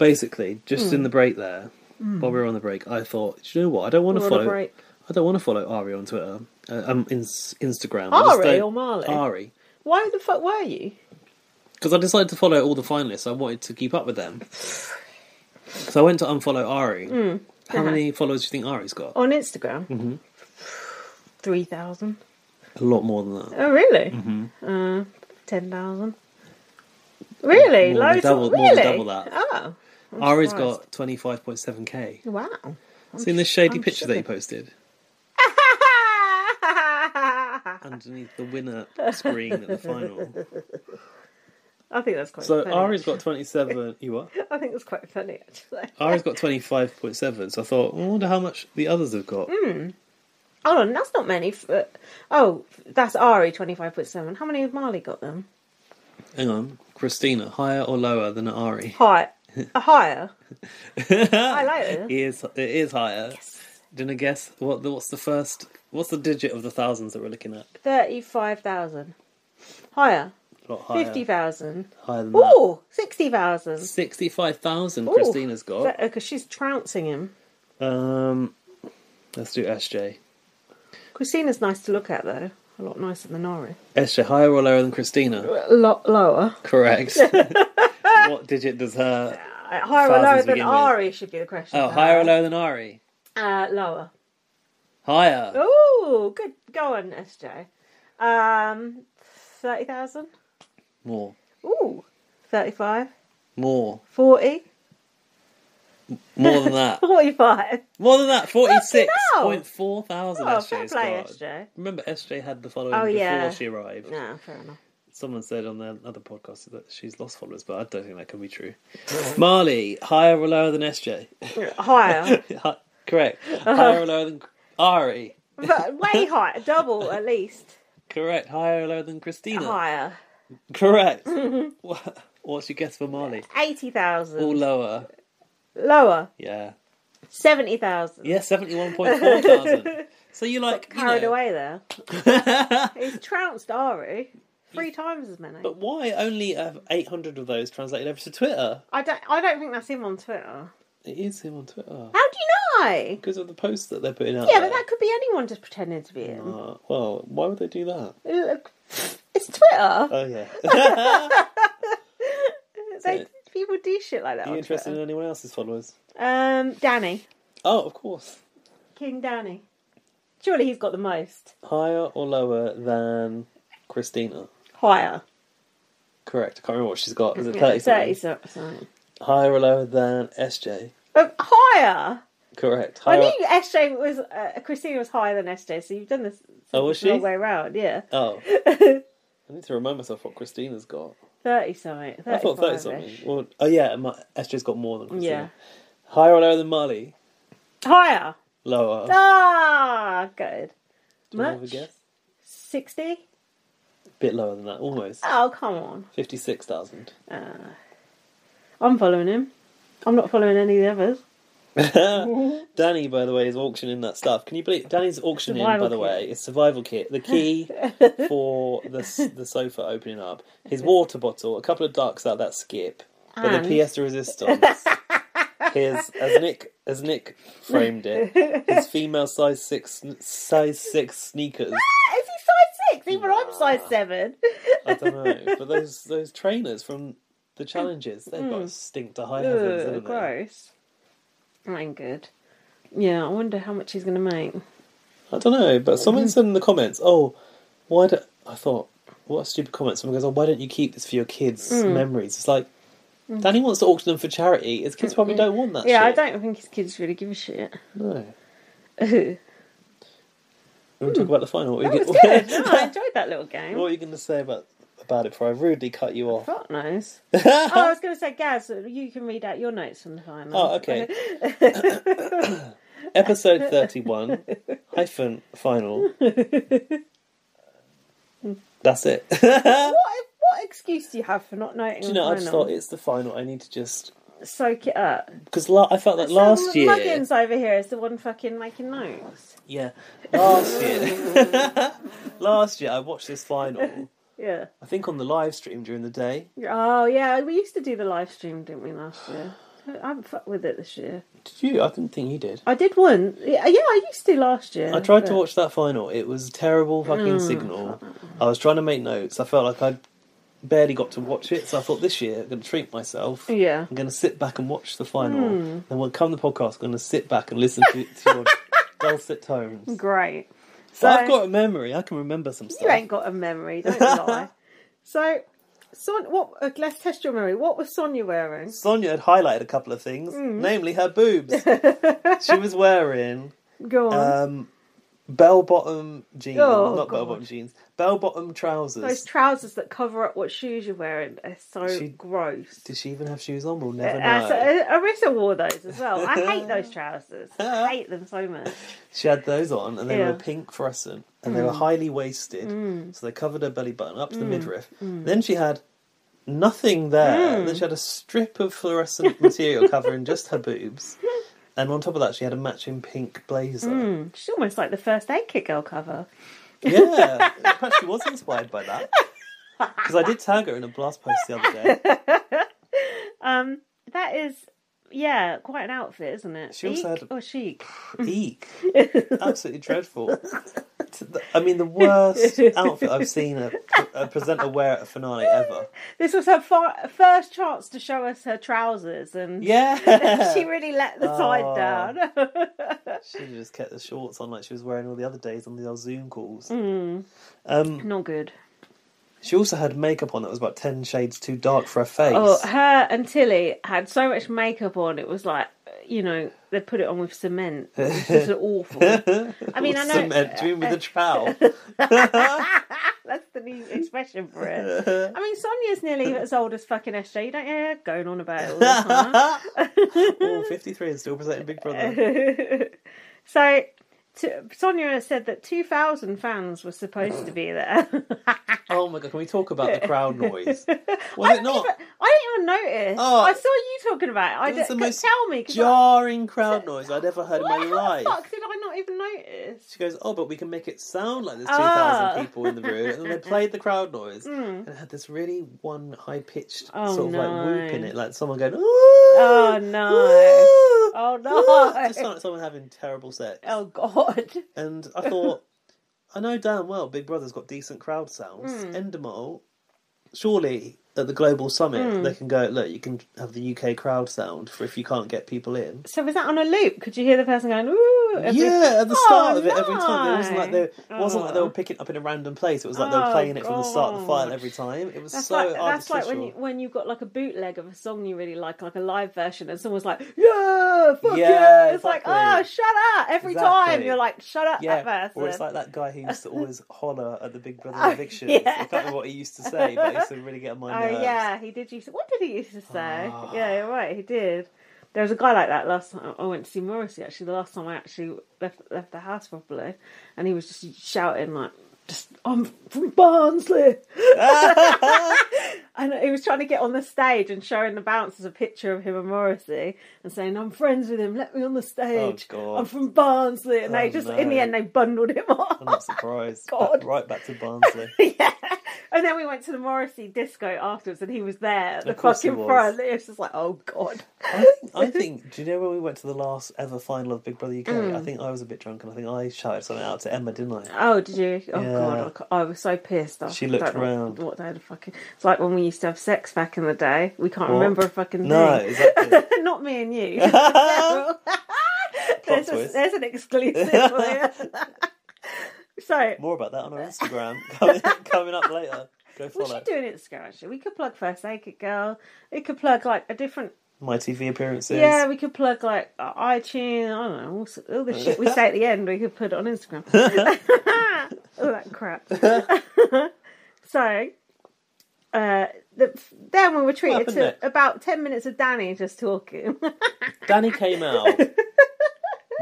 basically, just in the break there, while we were on the break, I thought, do you know what? I don't want to follow. I don't want to follow Ari on Twitter. Instagram. Ari or Marley? Ari. Why the fuck were you? Because I decided to follow all the finalists. I wanted to keep up with them. So I went to unfollow Ari. How many followers do you think Ari's got? On Instagram? 3,000. A lot more than that. Oh, really? 10,000. Really? More than double that. Oh. Ari's got 25.7k. Wow. Seen this shady picture that he posted? Underneath the winner screen at the final. I think that's quite funny. So Ari's got 27. You what? I think that's quite funny, actually. Ari's got 25.7, so I thought, I wonder how much the others have got. Hold on, that's not many. That's Ari, 25.7. How many has Marley got then? Hang on. Christina, higher or lower than Ari? Higher. I like it. It is higher. Yes. Didn't I guess? What's the digit of the thousands that we're looking at? 35,000. Higher. A lot higher. 50,000. Higher than that. Ooh, 60,000. 65,000 Christina's got. Because she's trouncing him. Let's do SJ. Christina's nice to look at, though. A lot nicer than Ari. SJ, higher or lower than Christina? A lot lower. Correct. What digit does her higher or lower than Ari should be the question. Oh, higher or lower than Ari? Lower. Higher. Ooh, good. Go on, SJ. 30,000? More. Ooh, 35? More. 40? More than that. 45? More than that. 46.4 thousand fair play, SJ. Remember, SJ had the following before she arrived. No, fair enough. Someone said on their other podcast that she's lost followers, but I don't think that can be true. Marley, higher or lower than SJ? Higher. Correct. Higher or lower than Ari? But way higher. Double, at least. Correct. Higher or lower than Christina? Higher. Correct. What's your guess for Marley? 80,000. All lower. Lower? Yeah. 70,000. Yeah, 71.4 thousand. So you like... Carried away there. He's trounced Ari. 3 times as many. But why only have 800 of those translated over to Twitter? I don't think that's him on Twitter. It is him on Twitter. How do you know? Because of the posts that they're putting out. Yeah, there. but that could be anyone just pretending to be him. Well, why would they do that? It's Twitter. Oh, yeah. People do shit like that. Are you interested in anyone else's followers? Danny. Oh, of course. King Danny. Surely he's got the most. Higher or lower than Christina? Higher. Correct. I can't remember what she's got. Is it 30 something? Higher or lower than SJ? Higher. Correct. I knew SJ was Christina was higher than SJ, so you've done this was she? the wrong way around. Yeah. Oh. I need to remind myself what Christina's got. 30 something. I thought 30 something. Well, oh yeah, SJ's got more than Christina. Yeah. Higher or lower than Marley? Higher. Lower. Ah, good. Do you have a guess? 60? Bit lower than that, almost. Oh, come on. 56,000. I'm following him. I'm not following any of the others. Danny, by the way, is auctioning that stuff. Can you believe Danny's auctioning? Survival by the kit. way, it's survival kit, the key for the sofa opening up, his water bottle, a couple of ducks out that skip, but the pièce de résistance. His as Nick framed it, his female size 6 sneakers. Is he size 6? Even I'm size 7. I don't know, but those trainers from the challenges, they've got to stink to high heavens, haven't they? Gross. That ain't good. Yeah, I wonder how much he's going to make. I don't know, but someone said in the comments, I thought, what a stupid comment. Someone goes, why don't you keep this for your kids' memories? It's like, Danny wants to auction them for charity. His kids probably don't want that shit. Yeah, I don't think his kids really give a shit. No. You want to talk about the final? That was good. No, I enjoyed that little game. What are you going to say about it before I rudely cut you off? Fuck knows. I was going to say, Gaz, you can read out your notes from the final. Oh, okay. Episode 31, -final. That's it. What excuse do you have for not noting Do you know, the I just final? thought it's the final. I need to just soak it up. Because I felt like last year... Muggins over here is the one fucking making notes. Yeah. Last year I watched this final. Yeah. I think on the live stream during the day. Oh, yeah. We used to do the live stream, didn't we, last year? I haven't fucked with it this year. Did you? I didn't think you did. I did one. Yeah, I used to last year. I tried to watch that final. It was a terrible fucking signal. I was trying to make notes. I felt like I'd barely got to watch it, so I thought this year I'm going to treat myself. Yeah. I'm going to sit back and watch the final. Then when it comes to the podcast, I'm going to sit back and listen to your dulcet tones. Great. So I've got a memory. I can remember some stuff. You ain't got a memory, don't lie. So, let's test your memory. What was Sonia wearing? Sonia had highlighted a couple of things, namely her boobs. She was wearing... Go on. Bell-bottom jeans. Oh, not bell-bottom jeans. Bell-bottom trousers. Those trousers that cover up what shoes you're wearing are so gross. Did she even have shoes on? We'll never know. Arissa wore those as well. I hate those trousers. I hate them so much. She had those on, and they were pink fluorescent, and they were highly waisted, so they covered her belly button up to the midriff. Then she had nothing there. Then she had a strip of fluorescent material covering just her boobs. And on top of that, she had a matching pink blazer. She's almost like the first Aid Kit Girl cover. Yeah, perhaps she was inspired by that. Because I did tag her in a blast post the other day. That is, quite an outfit, isn't it? She also had... or chic? Eek. Absolutely dreadful. I mean, the worst outfit I've seen a presenter wear at a finale ever. This was her first chance to show us her trousers, and she really let the side down. She should have just kept the shorts on like she was wearing all the other days on the old Zoom calls. Not good. She also had makeup on that was about 10 shades too dark for her face. Oh, her and Tilly had so much makeup on, it was like, they put it on with cement. It was just awful. I mean, I know... Cement, do you mean with a trowel? That's the new expression for it. I mean, Sonia's nearly as old as fucking SJ. You don't going on about it all the time. 53 and still presenting Big Brother. So... Sonia has said that 2,000 fans were supposed to be there. Oh my god, can we talk about the crowd noise? Was it not? I didn't even notice. I saw you talking about it. It was the most tell me, jarring crowd noise I'd ever heard in my life. How the fuck did I not even notice? She goes, but we can make it sound like there's 2,000 people in the room. And then they played the crowd noise. And it had this really one high-pitched sort of like whoop in it. Like someone going, ooh! Oh no. Ooh! Oh no. It just sounded like someone having terrible sex. Oh god. And I thought, I know damn well Big Brother's got decent crowd sounds. Endemol, surely at the Global Summit they can go, look, you can have the UK crowd sound for if you can't get people in. So was that on a loop? Could you hear the person going, ooh? At the start of it every time. It wasn't like they were picking it up in a random place. It was like they were playing it from the start of the file every time. It was artificial. That's like when you've got like a bootleg of a song you really like a live version, and someone's like, yeah, fuck yeah. It's exactly. like, shut up. Every time you're like, shut up, that person. Or it's like that guy who used to always holler at the Big Brother evictions. I can't remember what he used to say, but he used to really get on my nerves. Oh yeah, he did used to. What did he used to say? Yeah, you're right, he did. There was a guy like that last time I went to see Morrissey, actually, the last time I actually left the house properly, and he was just shouting like, I'm from Barnsley! And he was trying to get on the stage and showing the bouncers a picture of him and Morrissey and saying, I'm friends with him, let me on the stage. Oh, God. I'm from Barnsley. And in the end, they bundled him off. I'm not surprised. God. Right back to Barnsley. Yeah. And then we went to the Morrissey disco afterwards, and he was there at the fucking front. It was just like, oh God. I think, do you know when we went to the last ever final of Big Brother UK? I think I was a bit drunk, and I think I shouted something out to Emma, didn't I? Oh, did you? Oh yeah. God, I was so pissed. She looked around. What they had fucking... It's like when we used to have sex back in the day. We can't remember a fucking thing. No, exactly. Not me and you. There's an exclusive for you. So more about that on our Instagram coming up later. Go follow. We should do an Instagram actually. We could plug First Aid Kit Girl. We could plug like a different My TV appearances. Yeah, we could plug like iTunes. I don't know, all the shit we say at the end. We could put it on Instagram. All that crap. So, then we were treated to about 10 minutes of Danny just talking. Danny came out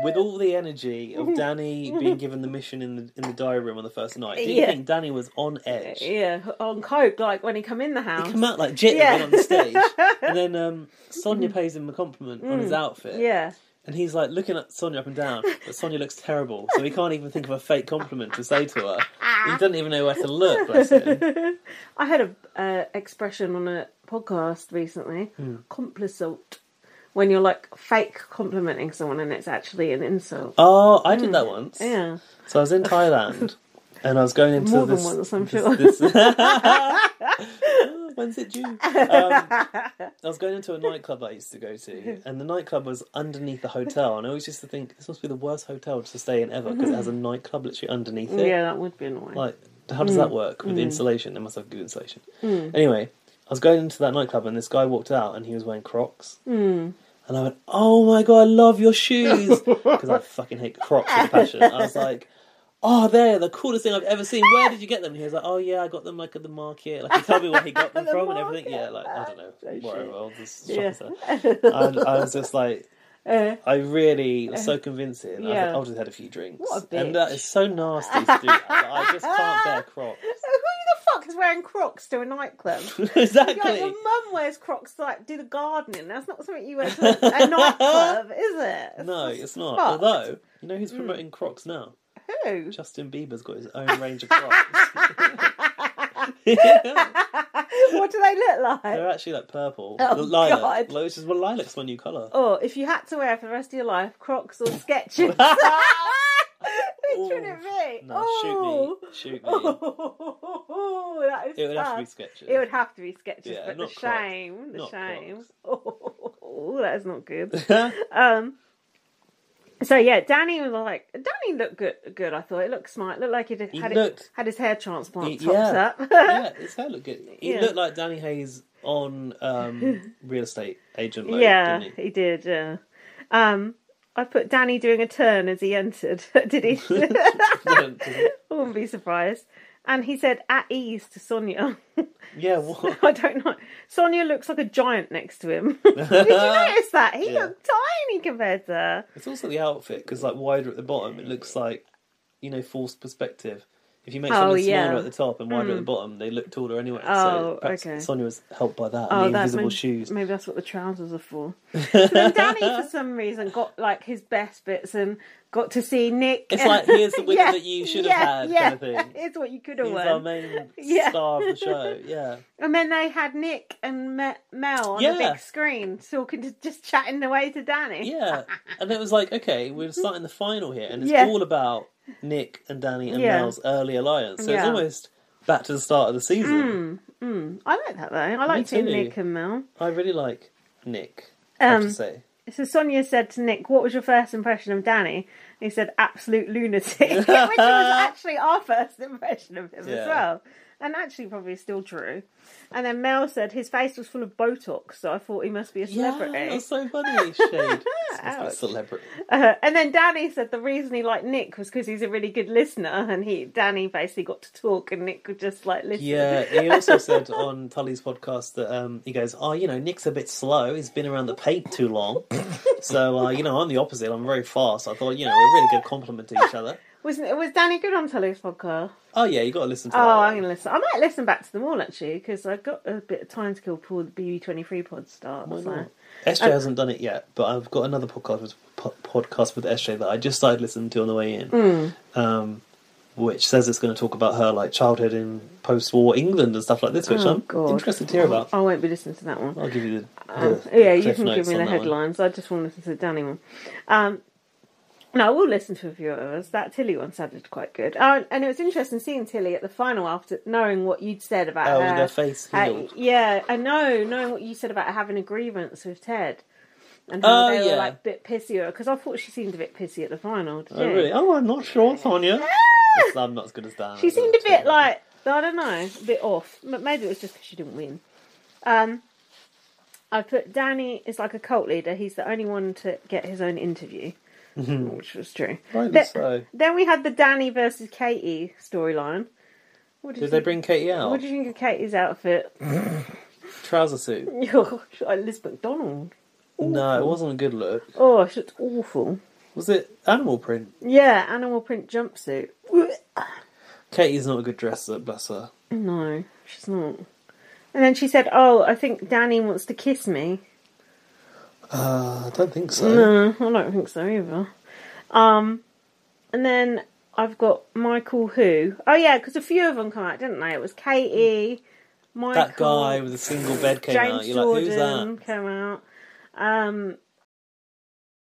with all the energy of Danny being given the mission in the diary room on the first night. Do you think Danny was on edge? Yeah, on coke, like when he come in the house. He come out like jittering on the stage. And then Sonia pays him a compliment on his outfit. Yeah. And he's like looking at Sonia up and down, but Sonia looks terrible, so he can't even think of a fake compliment to say to her. He doesn't even know where to look, bless him. I had an expression on a podcast recently, complicit, when you're like fake complimenting someone and it's actually an insult. Oh, I did that once. Yeah. So I was in Thailand and I was going into More this... than once, I'm sure. When's it due? I was going into a nightclub I used to go to, and the nightclub was underneath the hotel, and I always used to think, this must be the worst hotel to stay in ever, because it has a nightclub literally underneath it. Yeah, that would be annoying. Like, how does that work with the insulation? They must have good insulation. Anyway, I was going into that nightclub, and this guy walked out, and he was wearing Crocs. And I went, oh my god, I love your shoes! Because I fucking hate Crocs with passion. I was like, oh, they're the coolest thing I've ever seen. Where did you get them? And he was like, oh yeah, I got them like at the market. Like, he told me where he got them from and everything. Yeah, like, I don't know, whatever. I'll just I was just like, I really was so convincing. Yeah. I just had a few drinks. What a bitch. And that is so nasty to do that. I just can't bear Crocs. Who the fuck is wearing Crocs to a nightclub? Exactly. Like, your mum wears Crocs to like do the gardening. That's not something you wear to a nightclub, is it? No, it's not. fucked. Although, you know who's promoting Crocs now? Who? Justin Bieber's got his own range of Crocs. What do they look like? They're actually like purple. Oh, lilac. God. Which is, well, lilac's my new colour. Or if you had to wear for the rest of your life, Crocs or Skechers. Which would it be? No, shoot me. Oh, that is It would have to be tough. Skechers. It would have to be Skechers, Yeah, but not the Crocs. shame. Not Crocs. Oh, that is not good. So yeah, Danny looked good. I thought it looked smart. It looked like had his hair transplant topped up. Yeah, his hair looked good. He Yeah. looked like Danny Hayes on real estate agent mode, Yeah, didn't he? he did. Yeah. I put Danny doing a turn as he entered. Did he? I wouldn't be surprised. And he said at ease to Sonia. Yeah, what? I don't know. Sonia looks like a giant next to him. Did you notice that? He looked tiny compared to her. It's also the outfit, because like wider at the bottom, it looks like, forced perspective. If you make something smaller at the top and wider at the bottom, they look taller anyway. So perhaps Sonia was helped by that. And the invisible shoes. Maybe that's what the trousers are for. So then Danny, for some reason, got like his best bits and got to see Nick. It's like, here's the winner that you should have had, kind of thing. Here's what you could have won. He's our main star of the show, yeah. And then they had Nick and Mel on the big screen, talking, just chatting away to Danny. Yeah, and it was like, okay, we're starting the final here, and it's all about Nick and Danny and Mel's early alliance. So it's almost back to the start of the season. I like that though. I like seeing Nick and Mel. I really like Nick, I have to say. So Sonia said to Nick, what was your first impression of Danny? He said, absolute lunatic, which was actually our first impression of him as well. And actually probably still true. And then Mel said his face was full of Botox, so I thought he must be a celebrity. Yeah, that's so funny, Shade. Must be a celebrity. And then Danny said the reason he liked Nick was because he's a really good listener, and Danny basically got to talk and Nick could just like listen. Yeah, he also said on Tully's podcast that he goes, Nick's a bit slow, he's been around the paint too long. So, I'm the opposite, I'm very fast. I thought, we're a really good compliment to each other. Was Danny good on Tully's podcast? Oh yeah, you got to listen to that. Oh, I'm going to listen. I might listen back to them all actually, because I've got a bit of time to kill before the BB23 pod starts. Why not? SJ hasn't done it yet, but I've got another podcast with SJ that I just started listening to on the way in, which says it's going to talk about her like childhood in post-war England and stuff like this, which I'm interested to hear about. I won't be listening to that one. I'll give you you can give me the headlines. I just want to listen to the Danny one. No, I will listen to a few of others. That Tilly one sounded quite good. And it was interesting seeing Tilly at the final after knowing what you'd said about her. With her face healed. I know, knowing what you said about having a grievance with Ted. And how they were like a bit pissy. Because I thought she seemed a bit pissy at the final. Did you? Really? Oh, I'm not sure, Sonia. I'm not as good as Dan. She seemed a bit like, I don't know, a bit off. But maybe it was just because she didn't win. I put Danny is like a cult leader. He's the only one to get his own interview. Which was true. So. Then we had the Danny versus Katie storyline. Did they bring Katie out? What do you think of Katie's outfit? Trouser suit. Like Liz McDonald. Awful. No, it wasn't a good look. Oh, she looked awful. Was it animal print? Yeah, animal print jumpsuit. Katie's not a good dresser, bless her. No, she's not. And then she said, I think Danny wants to kiss me. I don't think so. No, I don't think so either. And then I've got Michael who? Oh yeah, because a few of them come out, didn't they? It was Katie, Michael... That guy with a single bed came James out. You're Jordan like, who's that? Came out.